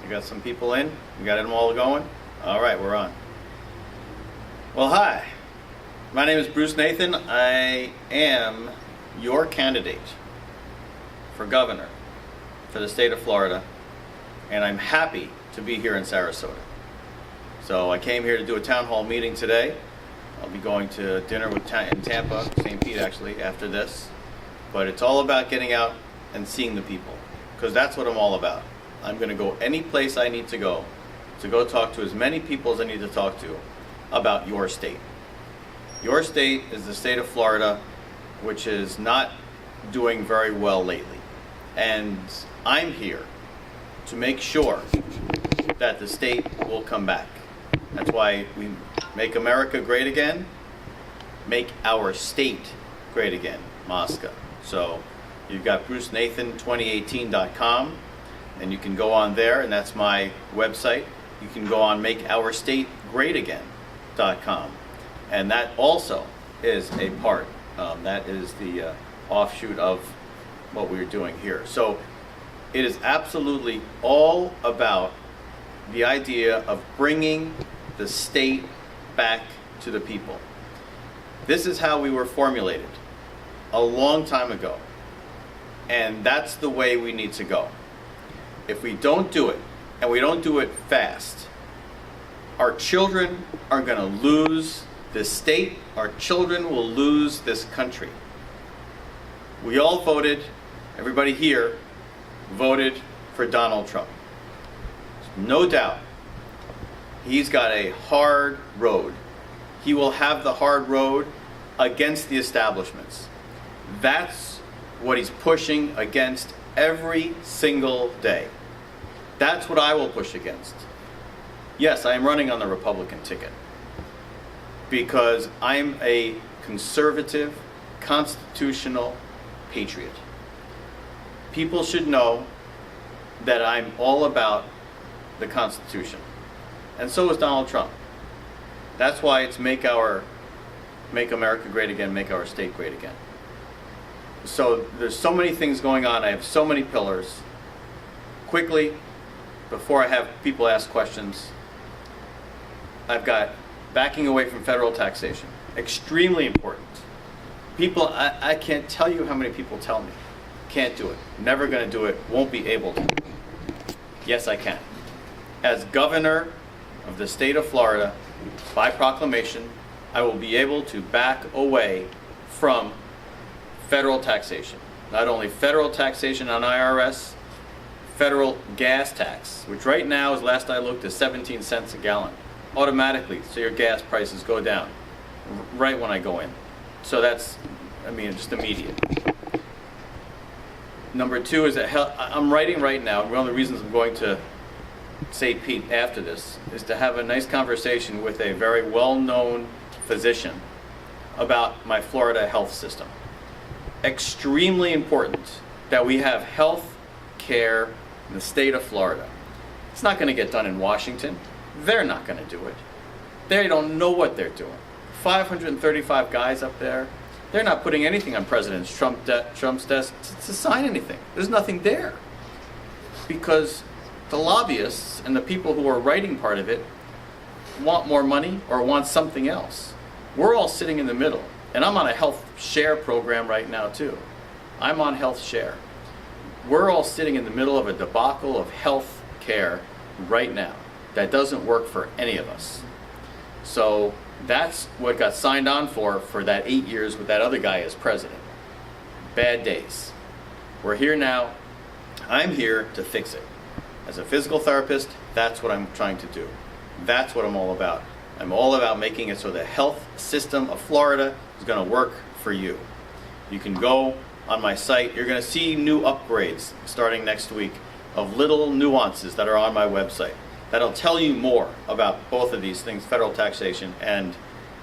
We got some people in. We got them all going. All right, we're on. Well, hi. My name is Bruce Nathan. I am your candidate for governor for the state of Florida, and I'm happy to be here in Sarasota. So I came here to do a town hall meeting today. I'll be going to dinner in Tampa, St. Pete actually, after this. But it's all about getting out and seeing the people, because that's what I'm all about. I'm going to go any place I need to go talk to as many people as I need to talk to about your state. Your state is the state of Florida, which is not doing very well lately. And I'm here to make sure that the state will come back. That's why we make America great again, make our state great again, Mosca. So you've got BruceNathan2018.com, and you can go on there, and that's my website. You can go on MakeOurStateGreatAgain.com, and that also is a part. That is the offshoot of what we're doing here. So it is absolutely all about the idea of bringing the state back to the people. This is how we were formulated a long time ago, and that's the way we need to go. If we don't do it, and we don't do it fast, our children are going to lose this state. Our children will lose this country. We all voted, everybody here voted for Donald Trump. No doubt, he's got a hard road. He will have the hard road against the establishments. That's what he's pushing against every single day. That's what I will push against. Yes, I am running on the Republican ticket because I'm a conservative, constitutional patriot. People should know that I'm all about the Constitution. And so is Donald Trump. That's why it's Make America Great Again, Make Our State Great Again. So there's so many things going on. I have so many pillars. Quickly, before I have people ask questions, I've got backing away from federal taxation. Extremely important. People, I can't tell you how many people tell me, can't do it, never going to do it, won't be able to. Yes, I can. As governor of the state of Florida, by proclamation, I will be able to back away from federal taxation. Not only federal taxation on IRS, federal gas tax, which right now, as last I looked, is 17 cents a gallon. Automatically, so your gas prices go down right when I go in. So that's, just immediate. Number two is that I'm writing right now, and one of the reasons I'm going to St. Pete after this is to have a nice conversation with a very well-known physician about my Florida health system. Extremely important that we have health care in the state of Florida. It's not going to get done in Washington. They're not going to do it. They don't know what they're doing. 535 guys up there. They're not putting anything on President Trump's desk to sign anything. There's nothing there. Because the lobbyists and the people who are writing part of it want more money or want something else. We're all sitting in the middle. And I'm on a health share program right now too. I'm on health share. We're all sitting in the middle of a debacle of health care right now that doesn't work for any of us. So that's what got signed on for that 8 years with that other guy as president. Bad days. We're here now. I'm here to fix it. As a physical therapist, that's what I'm trying to do. That's what I'm all about. I'm all about making it so the health system of Florida is going to work for you. You can go on my site. You're going to see new upgrades starting next week of little nuances that are on my website that'll tell you more about both of these things, federal taxation and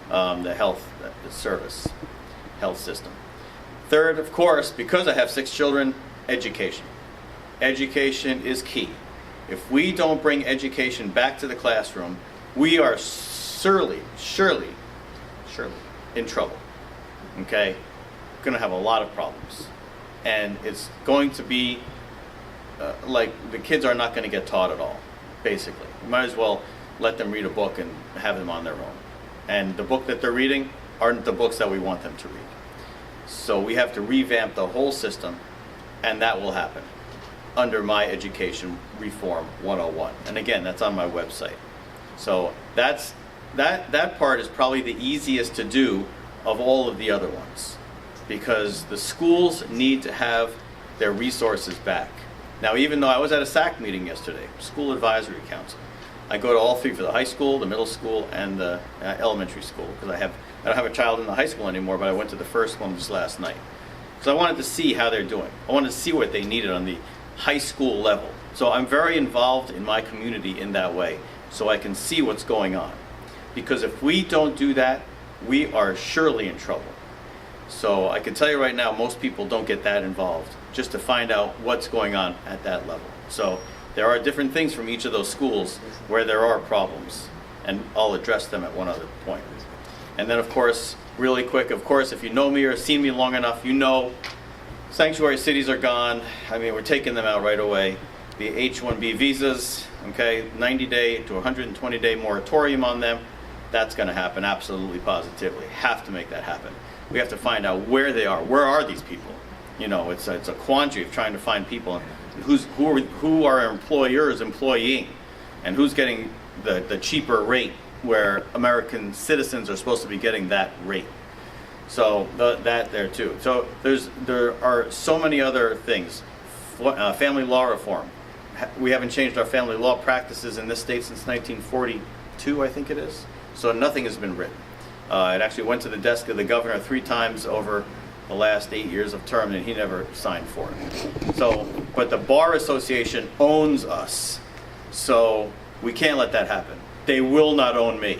the health system. Third, of course, because I have 6 children, education. Education is key. If we don't bring education back to the classroom, we are surely in trouble. Okay? Going to have a lot of problems. And it's going to be like the kids are not going to get taught at all. basically. You might as well let them read a book and have them on their own. And the book that they're reading aren't the books that we want them to read. So we have to revamp the whole system, and that will happen under my Education Reform 101. And again, that's on my website. So that part is probably the easiest to do of all of the other ones, because the schools need to have their resources back. Now, even though I was at a SAC meeting yesterday, School Advisory Council, I go to all three for the high school, the middle school, and the elementary school, because I don't have a child in the high school anymore, but I went to the first one just last night. Because I wanted to see how they're doing. I wanted to see what they needed on the high school level. So I'm very involved in my community in that way, so I can see what's going on. Because if we don't do that, we are surely in trouble. So I can tell you right now, most people don't get that involved just to find out what's going on at that level. So there are different things from each of those schools where there are problems, and I'll address them at one other point. And then, of course, really quick, of course, if you know me or seen me long enough, you know sanctuary cities are gone. I mean, we're taking them out right away. The H-1B visas, okay, 90-day to 120-day moratorium on them. That's going to happen, absolutely, positively. Have to make that happen. We have to find out where they are. Where are these people? You know, it's a quandary of trying to find people. Who are employers employing, and who's getting the cheaper rate where American citizens are supposed to be getting that rate. So that there too. So there are so many other things. Family law reform. We haven't changed our family law practices in this state since 1942, I think it is. So nothing has been written. It actually went to the desk of the governor 3 times over the last 8 years of term, and he never signed for it. So, but the Bar Association owns us, so we can't let that happen. They will not own me.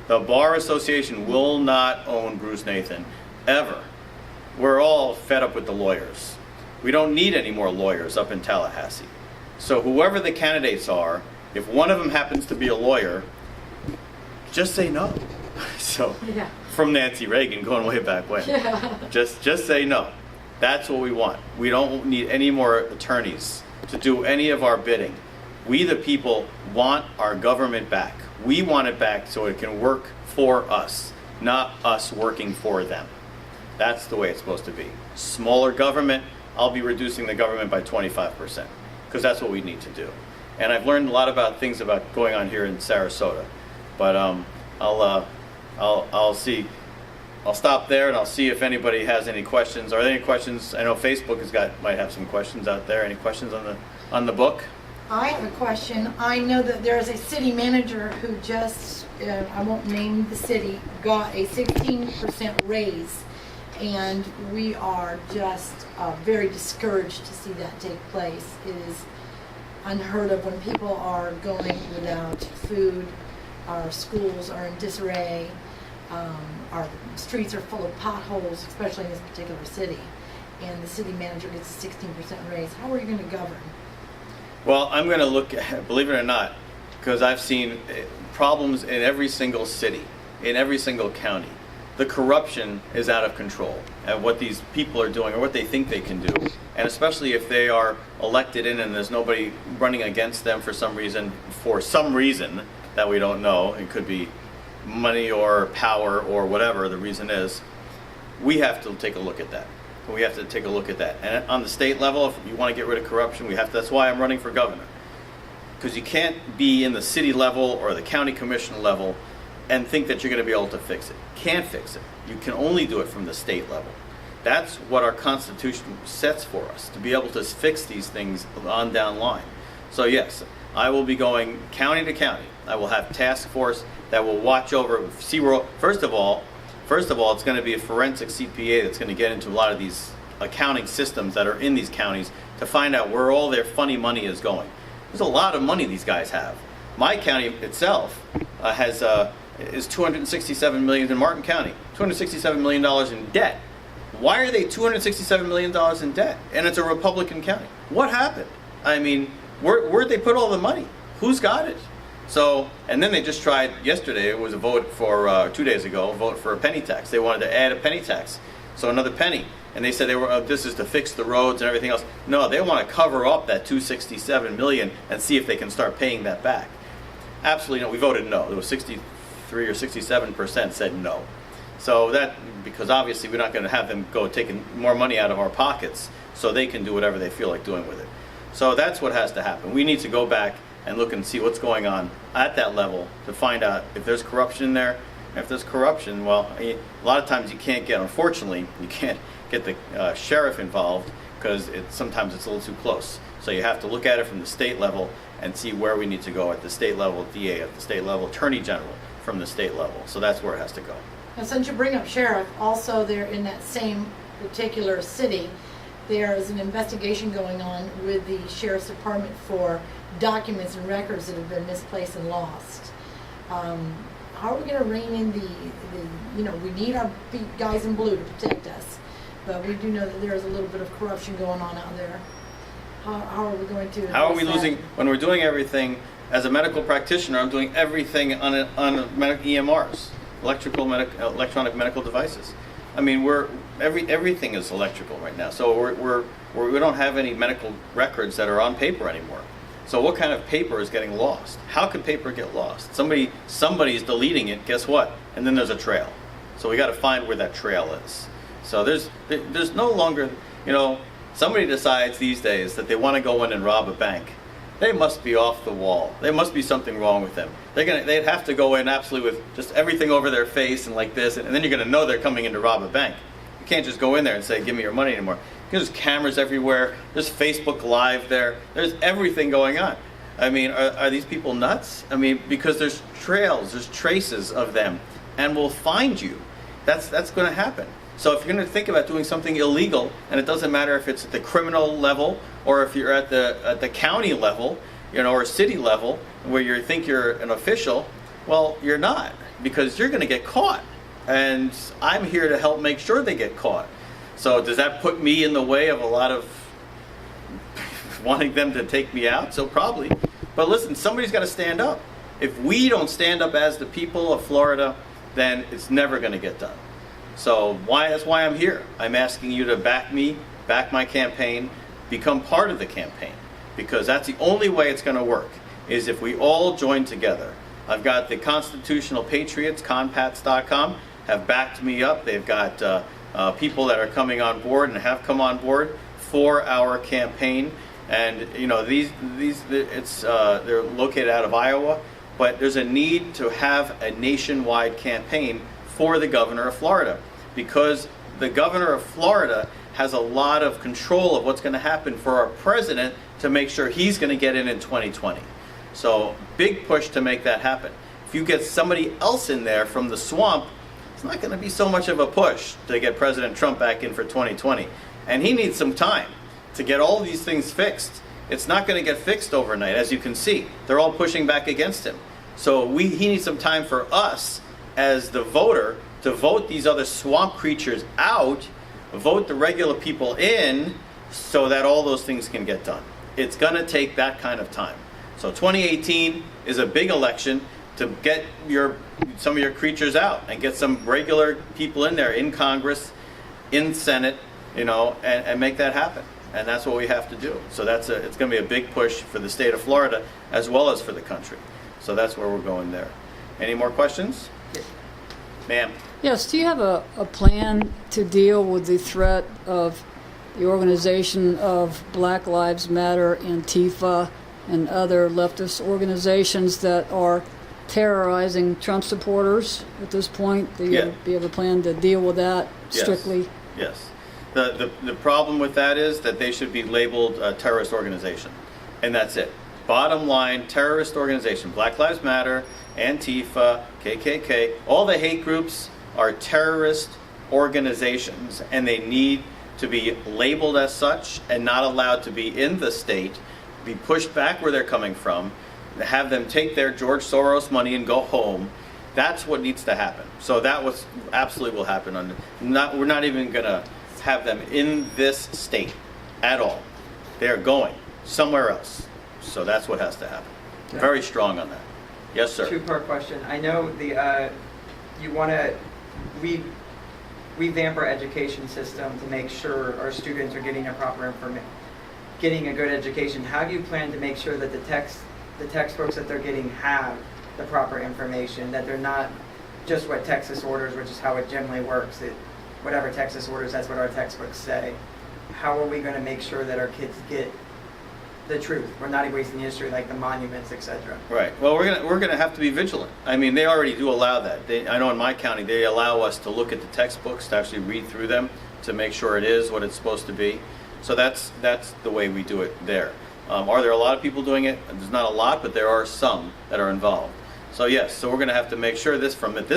The Bar Association will not own Bruce Nathan, ever. We're all fed up with the lawyers. We don't need any more lawyers up in Tallahassee. So whoever the candidates are, if one of them happens to be a lawyer, just say no. So, yeah. From Nancy Reagan, going way back when. Yeah. Just say no. That's what we want. We don't need any more attorneys to do any of our bidding. We, the people, want our government back. We want it back so it can work for us, not us working for them. That's the way it's supposed to be. Smaller government, I'll be reducing the government by 25%, because that's what we need to do. And I've learned a lot about things about going on here in Sarasota. But I'll see. I'll stop there and I'll see if anybody has any questions. Are there any questions? I know Facebook might have some questions out there. Any questions on the book? I have a question. I know that there is a city manager who just, I won't name the city, got a 16% raise, and we are just very discouraged to see that take place. It is unheard of when people are going without food. Our schools are in disarray. Our streets are full of potholes, especially in this particular city. And the city manager gets a 16% raise. How are you going to govern? Well, I'm going to look at, believe it or not, because I've seen problems in every single city, in every single county. The corruption is out of control at what these people are doing or what they think they can do. And especially if they are elected in and there's nobody running against them for some reason that we don't know. It could be money or power or whatever the reason is. We have to take a look at that. We have to take a look at that. And on the state level, if you want to get rid of corruption, we have to. That's why I'm running for governor. Because you can't be in the city level or the county commission level and think that you're going to be able to fix it. Can't fix it. You can only do it from the state level. That's what our Constitution sets for us, to be able to fix these things on down line. So yes, I will be going county to county. I will have task force that will watch over, see where, first of all, it's going to be a forensic CPA that's going to get into a lot of these accounting systems that are in these counties to find out where all their funny money is going. There's a lot of money these guys have. My county itself is $267 million in Martin County, $267 million in debt. Why are they $267 million in debt? And it's a Republican county. What happened? I mean, where'd they put all the money? Who's got it? So, and then they just tried yesterday, it was a vote for, 2 days ago, a vote for a penny tax. They wanted to add a penny tax, so another penny. And they said this is to fix the roads and everything else. No, they want to cover up that $267 million and see if they can start paying that back. absolutely no. We voted no. There was 63 or 67% said no. So that, because obviously we're not going to have them go taking more money out of our pockets so they can do whatever they feel like doing with it. So that's what has to happen. We need to go back and look and see what's going on at that level to find out if there's corruption in there. And if there's corruption, well, a lot of times you can't get, unfortunately, you can't get the sheriff involved because sometimes it's a little too close. So you have to look at it from the state level and see where we need to go at the state level, DA at the state level, Attorney General from the state level. So that's where it has to go. Now, since you bring up sheriff, also there in that same particular city, there is an investigation going on with the sheriff's department for documents and records that have been misplaced and lost. How are we going to rein in we need our guys in blue to protect us, but we do know that there is a little bit of corruption going on out there. How are we going to? How are we address that? losing, when we're doing everything, as a medical practitioner, I'm doing everything on medical EMRs, electronic medical devices. I mean, everything is electrical right now. So we don't have any medical records that are on paper anymore. So what kind of paper is getting lost? How could paper get lost? Somebody's deleting it, guess what? And then there's a trail. So we got to find where that trail is. So there's no longer, somebody decides these days that they want to go in and rob a bank. They must be off the wall. There must be something wrong with them. They'd have to go in absolutely with just everything over their face and like this, and then you're going to know they're coming in to rob a bank. You can't just go in there and say, give me your money anymore. There's cameras everywhere. There's Facebook Live there. There's everything going on. I mean, are these people nuts? I mean, because there's trails, there's traces of them, and we'll find you. That's going to happen. So if you're going to think about doing something illegal, and it doesn't matter if it's at the criminal level or if you're at the county level, or city level, where you think you're an official, well, you're not, because you're going to get caught. And I'm here to help make sure they get caught. So does that put me in the way of a lot of wanting them to take me out? So probably. But listen, somebody's got to stand up. If we don't stand up as the people of Florida, then it's never going to get done. So that's why I'm here. I'm asking you to back me, back my campaign, become part of the campaign. Because that's the only way it's going to work, is if we all join together. I've got the Constitutional Patriots, Conpats.com, have backed me up. They've got people that are coming on board and have come on board for our campaign. And they're located out of Iowa, but there's a need to have a nationwide campaign for the governor of Florida, because the governor of Florida has a lot of control of what's going to happen for our president to make sure he's going to get in 2020. So big push to make that happen. If you get somebody else in there from the swamp, it's not going to be so much of a push to get President Trump back in for 2020. And he needs some time to get all these things fixed. It's not going to get fixed overnight, as you can see. They're all pushing back against him. So he needs some time for us as the voter to vote these other swamp creatures out, vote the regular people in, so that all those things can get done. It's going to take that kind of time. So 2018 is a big election to get some of your creatures out and get some regular people in there, in Congress, in Senate, and make that happen. And that's what we have to do. So it's going to be a big push for the state of Florida as well as for the country. So that's where we're going there. Any more questions? Ma'am. Yes, do you have a plan to deal with the threat of the organization of Black Lives Matter, Antifa, and other leftist organizations that are terrorizing Trump supporters at this point? Do you have a plan to deal with that strictly? Yes. The problem with that is that they should be labeled a terrorist organization, and that's it. Bottom line, terrorist organization. Black Lives Matter, Antifa, KKK, all the hate groups are terrorist organizations, and they need to be labeled as such and not allowed to be in the state, be pushed back where they're coming from, have them take their George Soros money and go home. That's what needs to happen. So that was absolutely will happen. We're not even going to have them in this state at all. They're going somewhere else. So that's what has to happen. Yeah. Very strong on that. Yes, sir. Two-part question. I know you want to revamp our education system to make sure our students are getting a proper information, getting a good education. How do you plan to make sure that the textbooks that they're getting have the proper information, that they're not just what Texas orders, which is how it generally works. Whatever Texas orders, that's what our textbooks say. How are we going to make sure that our kids get the truth? We're not erasing the history like the monuments, etc. Right. Well, we're gonna have to be vigilant. I mean, they already do allow that. I know in my county they allow us to look at the textbooks, to actually read through them, to make sure it is what it's supposed to be. So that's the way we do it there. Are there a lot of people doing it? There's not a lot, but there are some that are involved. So yes, so we're going to have to make sure at this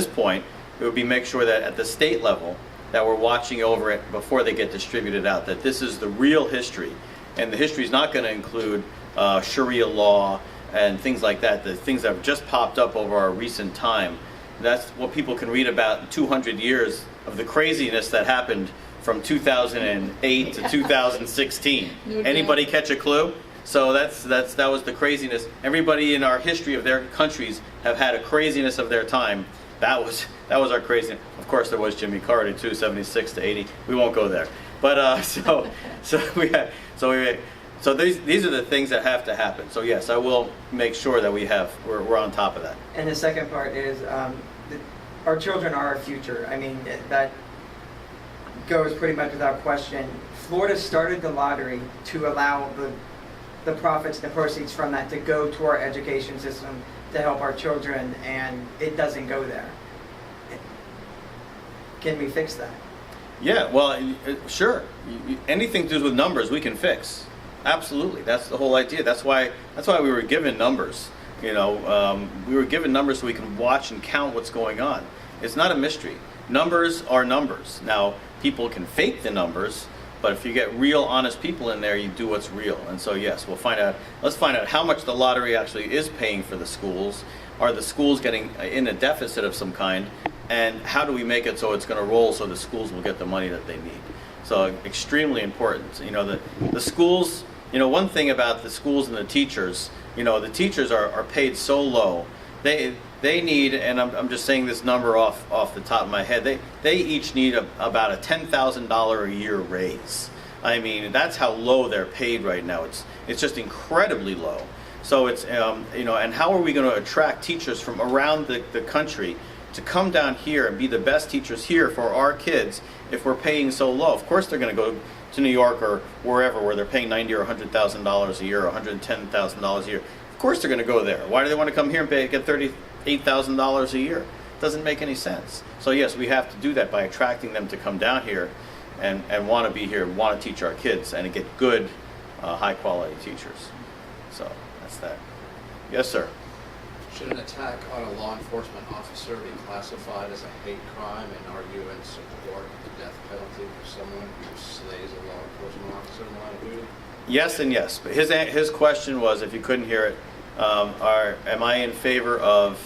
point, it would be make sure that at the state level that we're watching over it before they get distributed out, that this is the real history. And the history is not going to include Sharia law and things like that, the things that have just popped up over our recent time. That's what people can read about in 200 years of the craziness that happened from 2008 to 2016. No doubt. Anybody catch a clue? So that was the craziness. Everybody in our history of their countries have had a craziness of their time. That was our craziness. Of course, there was Jimmy Carter too, 76 to 80. We won't go there. But so these are the things that have to happen. So yes, I will make sure that we're on top of that. And the second part is our children are our future. I mean, that goes pretty much without question. Florida started the lottery to allow the profits, the proceeds from that to go to our education system to help our children, and it doesn't go there. Can we fix that? Yeah, well, sure. Anything to do with numbers, we can fix. Absolutely, that's the whole idea. That's why we were given numbers. We were given numbers so we can watch and count what's going on. It's not a mystery. Numbers are numbers. Now, people can fake the numbers, but if you get real, honest people in there, you do what's real. And so, yes, we'll find out. Let's find out how much the lottery actually is paying for the schools. Are the schools getting in a deficit of some kind? And how do we make it so it's going to roll so the schools will get the money that they need? So, extremely important. The schools. One thing about the schools and the teachers. The teachers are paid so low. They need, and I'm just saying this number off the top of my head, they each need about a $10,000 a year raise. I mean, that's how low they're paid right now. It's just incredibly low. So it's, and how are we going to attract teachers from around the country to come down here and be the best teachers here for our kids if we're paying so low? Of course they're going to go to New York or wherever where they're paying $90,000 or $100,000 a year, or $110,000 a year. Of course they're going to go there. Why do they want to come here and get $38,000 a year? It doesn't make any sense. So yes, we have to do that by attracting them to come down here and want to be here, want to teach our kids, and get good, high-quality teachers. So that's that. Yes, sir. Should an attack on a law enforcement officer be classified as a hate crime, and are you in support of the death penalty for someone who slays a law enforcement officer in the line of duty? Yes and yes. But his question was, if you couldn't hear it, am I in favor of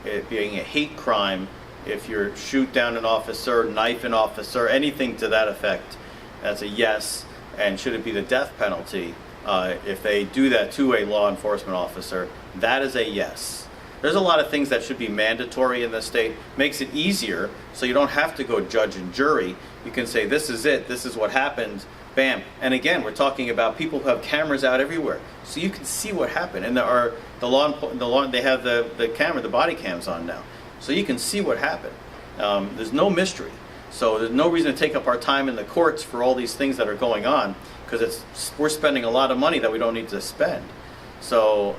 it being a hate crime if you shoot down an officer, knife an officer, anything to that effect? That's a yes. And should it be the death penalty if they do that to a law enforcement officer? That is a yes. There's a lot of things that should be mandatory in the state. Makes it easier so you don't have to go judge and jury. You can say, this is it, this is what happened, bam. And again, we're talking about people who have cameras out everywhere, so you can see what happened. And they have the camera, the body cams on now, so you can see what happened. There's no mystery. So there's no reason to take up our time in the courts for all these things that are going on, because we're spending a lot of money that we don't need to spend. So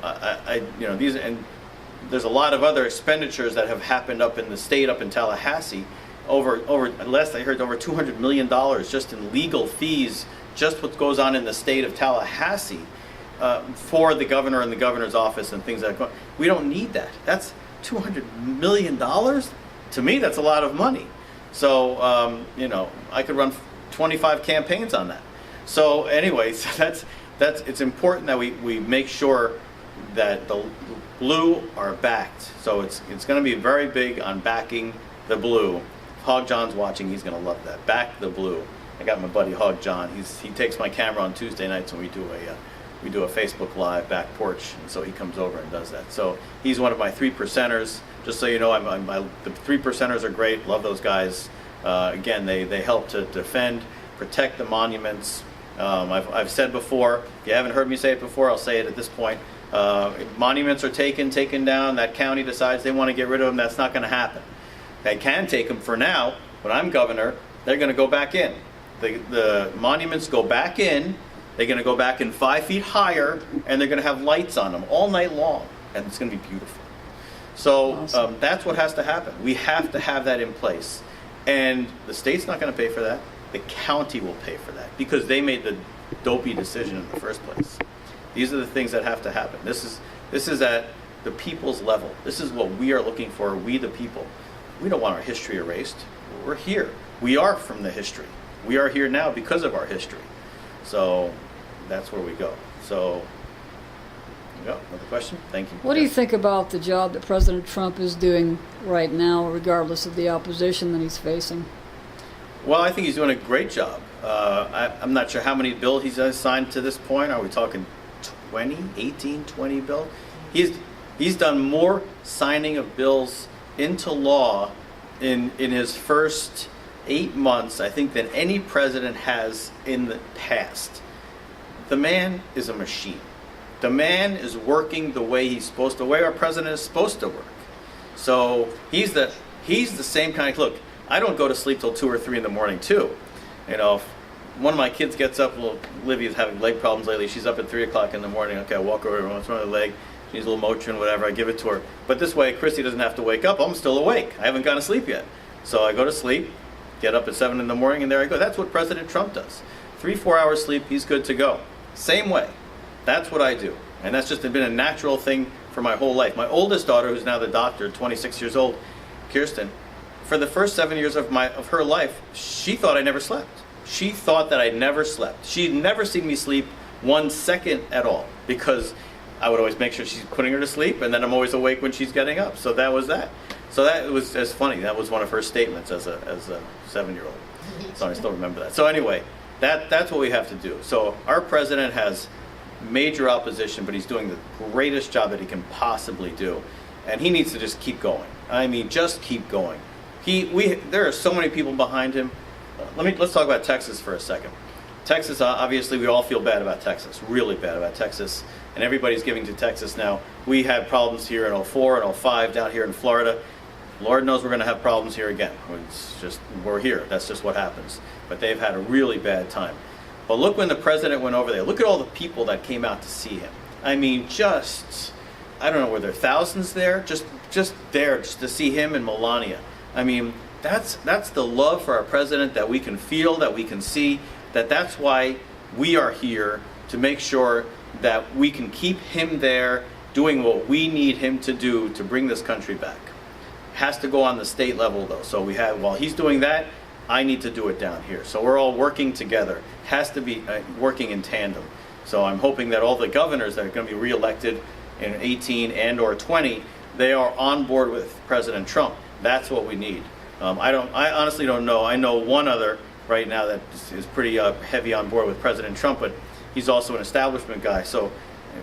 there's a lot of other expenditures that have happened up in the state, up in Tallahassee, last I heard, over $200 million just in legal fees, just what goes on in the state of Tallahassee for the governor and the governor's office and things like that. We don't need that. That's $200 million. To me, that's a lot of money. So, I could run 25 campaigns on that. So anyways, it's important that we make sure that the blue are backed. So it's going to be very big on backing the blue. Hog John's watching, he's going to love that. Back the blue. I got my buddy Hog John. He takes my camera on Tuesday nights and we do a Facebook Live back porch, and so he comes over and does that. So he's one of my 3%ers. Just so you know, the 3%ers are great. Love those guys. Again, they help to defend, protect the monuments. I've said before, if you haven't heard me say it before, I'll say it at this point. Monuments are taken down, that county decides they want to get rid of them, that's not going to happen. They can take them for now. When I'm governor, they're going to go back in. The monuments go back in, they're going to go back in 5 feet higher, and they're going to have lights on them all night long, and it's going to be beautiful. So Awesome. that's what has to happen. We have to have that in place. And the state's not going to pay for that. The county will pay for that because they made the dopey decision in the first place. These are the things that have to happen. This is at the people's level. This is what we are looking for, we the people. We don't want our history erased. We're here. We are from the history. We are here now because of our history. So that's where we go. So, yeah, another question? Thank you. What do you think about the job that President Trump is doing right now, regardless of the opposition that he's facing? Well, I think he's doing a great job. I'm not sure how many bills he's signed to this point. Are we talking 20, 18, 20 bills? He's done more signing of bills into law in his first 8 months, I think, than any president has in the past. The man is a machine. The man is working the way he's supposed to, the way our president is supposed to work. So he's the same kind of, look, I don't go to sleep till 2 or 3 in the morning too. You know, if one of my kids gets up, Livy's having leg problems lately, she's up at 3 o'clock in the morning, okay, I walk over, what's wrong with her leg? She needs a little Motrin, whatever, I give it to her. But this way, Christy doesn't have to wake up, I'm still awake. I haven't gone to sleep yet. So I go to sleep, get up at 7 in the morning, and there I go. That's what President Trump does. 3-4 hours sleep, he's good to go. Same way. That's what I do. And that's just been a natural thing for my whole life. My oldest daughter, who's now the doctor, 26 years old, Kirsten, for the first 7 years of her life, she thought I never slept. She thought that I never slept. She'd never seen me sleep 1 second at all because I would always make sure she's putting her to sleep, and then I'm always awake when she's getting up. So that was that. So that was as funny. That was one of her statements as a 7-year-old. So I still remember that. So anyway, that's what we have to do. So our president has major opposition, but he's doing the greatest job that he can possibly do, and he needs to just keep going. I mean, just keep going. There are so many people behind him. Let's talk about Texas for a second. Texas, obviously, we all feel bad about Texas, really bad about Texas, and everybody's giving to Texas now. We had problems here in 04 and 05 down here in Florida. Lord knows we're going to have problems here again. We're here. That's just what happens. But they've had a really bad time. But look when the president went over there. Look at all the people that came out to see him. I mean, I don't know, were there thousands there? Just there, just to see him and Melania. I mean, that's the love for our president that we can feel, that we can see, that's why we are here, to make sure that we can keep him there doing what we need him to do to bring this country back. Has to go on the state level though. So while he's doing that, I need to do it down here. So we're all working together. Has to be working in tandem. So I'm hoping that all the governors that are going to be reelected in 18 and or 20, they are on board with President Trump. That's what we need. I honestly don't know. I know one other right now that is pretty heavy on board with President Trump, but he's also an establishment guy. So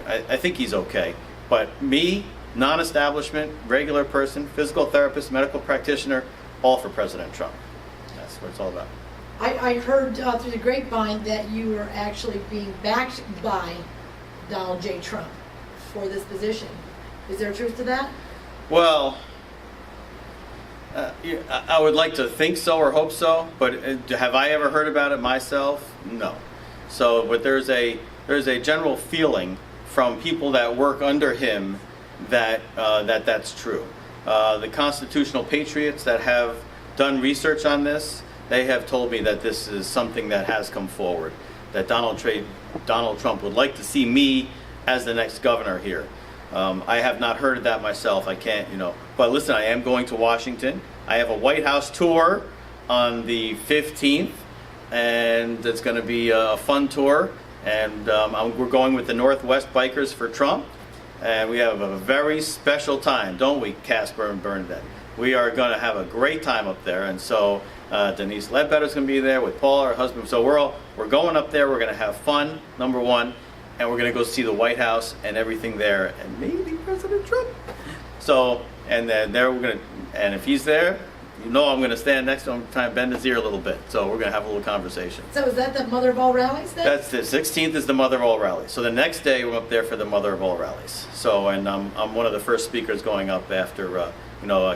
I think he's okay. But me, non-establishment, regular person, physical therapist, medical practitioner, all for President Trump. That's what it's all about. I heard through the grapevine that you were actually being backed by Donald J. Trump for this position. Is there truth to that? Well, I would like to think so or hope so, but have I ever heard about it myself? No. So, but there's a general feeling from people that work under him that that's true. The constitutional patriots that have done research on this, they have told me that this is something that has come forward, that Donald Trump would like to see me as the next governor here. I have not heard of that myself. I can't, But listen, I am going to Washington. I have a White House tour on the 15th, and it's going to be a fun tour. And we're going with the Northwest Bikers for Trump. And we have a very special time, don't we, Casper and Bernadette? We are going to have a great time up there. And so Denise Ledbetter's going to be there with Paul, her husband. So we're going up there. We're going to have fun, number one. And we're going to go see the White House and everything there, and maybe President Trump. So, and then there we're going to, and if he's there, you know I'm going to stand next to him, try and bend his ear a little bit. So we're going to have a little conversation. So is that the mother of all rallies then? That's the 16th is the Mother of All Rally. So the next day we're up there for the Mother of All Rallies. So, and I'm one of the first speakers going up after,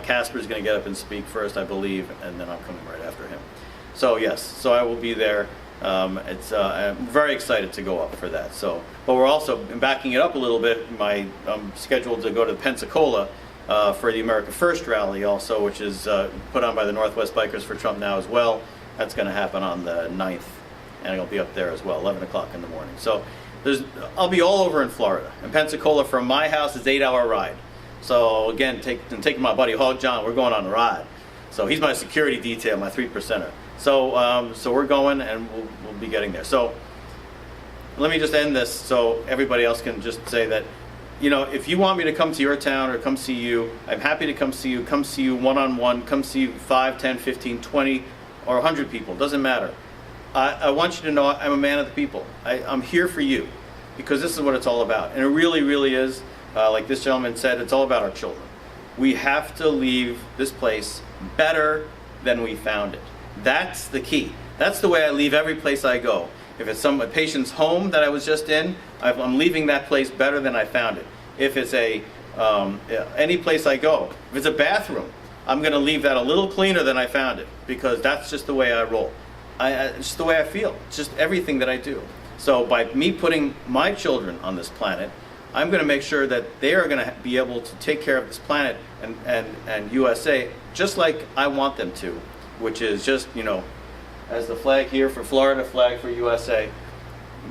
Casper's going to get up and speak first, I believe, and then I'm coming right after him. So yes, so I will be there. I'm very excited to go up for that. So, but we're also backing it up a little bit. I'm scheduled to go to Pensacola for the America First rally also, which is put on by the Northwest Bikers for Trump Now as well. That's going to happen on the 9th, and I'll be up there as well, 11 o'clock in the morning. So I'll be all over in Florida. And Pensacola from my house is 8-hour ride. So again, taking my buddy Hog John, we're going on a ride. So he's my security detail, my 3%er. So we're going, and we'll be getting there. So let me just end this so everybody else can just say that, if you want me to come to your town or come see you, I'm happy to come see you one-on-one, come see you 5, 10, 15, 20, or 100 people, doesn't matter. I want you to know I'm a man of the people. I'm here for you, because this is what it's all about. And it really, really is, like this gentleman said, it's all about our children. We have to leave this place better than we found it. That's the key. That's the way I leave every place I go. If it's a patient's home that I was just in, I'm leaving that place better than I found it. If it's any place I go, if it's a bathroom, I'm going to leave that a little cleaner than I found it, because that's just the way I roll. It's just the way I feel. It's just everything that I do. So by me putting my children on this planet, I'm going to make sure that they are going to be able to take care of this planet and USA just like I want them to, which is just, as the flag here for Florida, flag for USA,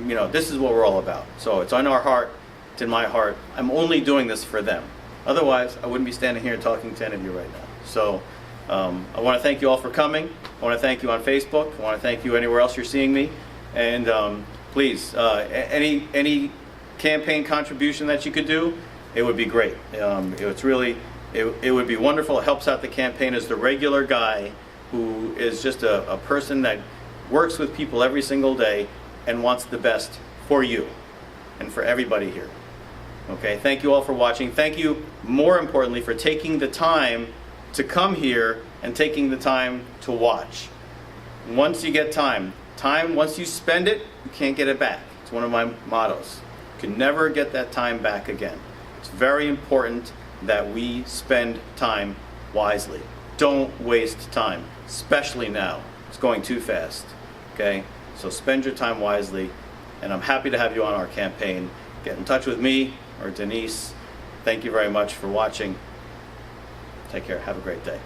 this is what we're all about. So it's on our heart, it's in my heart. I'm only doing this for them. Otherwise, I wouldn't be standing here talking to any of you right now. So I want to thank you all for coming. I want to thank you on Facebook. I want to thank you anywhere else you're seeing me. And please, any campaign contribution that you could do, it would be great. It would be wonderful. It helps out the campaign as the regular guy who is just a person that works with people every single day and wants the best for you and for everybody here. Okay, thank you all for watching. Thank you, more importantly, for taking the time to come here and taking the time to watch. Once you get time, once you spend it, you can't get it back. It's one of my mottos. You can never get that time back again. It's very important that we spend time wisely. Don't waste time, especially now. It's going too fast, okay? So spend your time wisely, and I'm happy to have you on our campaign. Get in touch with me or Denise. Thank you very much for watching. Take care. Have a great day.